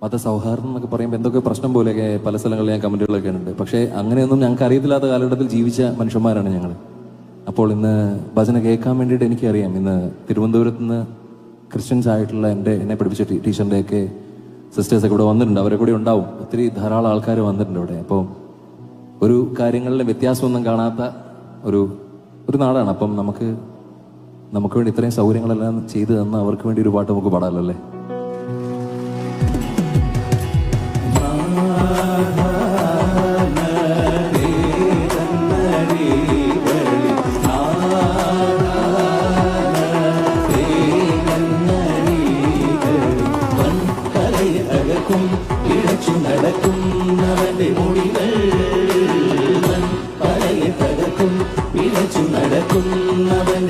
മതസൗഹാർദ്ദം എന്നൊക്കെ പറയുമ്പോൾ എന്തൊക്കെ പ്രശ്നം പോലെയൊക്കെ പല സ്ഥലങ്ങളിൽ ഞാൻ കമന്റുകളൊക്കെ ഉണ്ട്. പക്ഷേ അങ്ങനെയൊന്നും ഞങ്ങൾക്ക് അറിയത്തില്ലാത്ത കാലഘട്ടത്തിൽ ജീവിച്ച മനുഷ്യന്മാരാണ് ഞങ്ങൾ. അപ്പോൾ ഇന്ന് ഭജന കേൾക്കാൻ വേണ്ടിയിട്ട് എനിക്കറിയാം, ഇന്ന് തിരുവനന്തപുരത്ത് നിന്ന് ക്രിസ്ത്യൻസ് ആയിട്ടുള്ള എന്നെ പഠിപ്പിച്ച ടീച്ചറിൻ്റെയൊക്കെ സിസ്റ്റേഴ്സൊക്കെ ഇവിടെ വന്നിട്ടുണ്ട്. അവരെ കൂടെ ഉണ്ടാവും, ഒത്തിരി ധാരാളം ആൾക്കാർ വന്നിട്ടുണ്ട് ഇവിടെ. അപ്പോൾ ഒരു കാര്യങ്ങളിലെ വ്യത്യാസമൊന്നും കാണാത്ത ഒരു നാടാണ്. അപ്പം നമുക്ക് വേണ്ടി ഇത്രയും സൗകര്യങ്ങളെല്ലാം ചെയ്തു തന്ന അവർക്ക് വേണ്ടി ഒരു പാട്ട് നമുക്ക് പാടാമല്ലോ അല്ലേ? ഇഴച്ചു നടക്കുന്നവന്റെ മൊഴികൾ പഴയ തകർക്കും ഇഴച്ചു നടക്കുന്നവൻ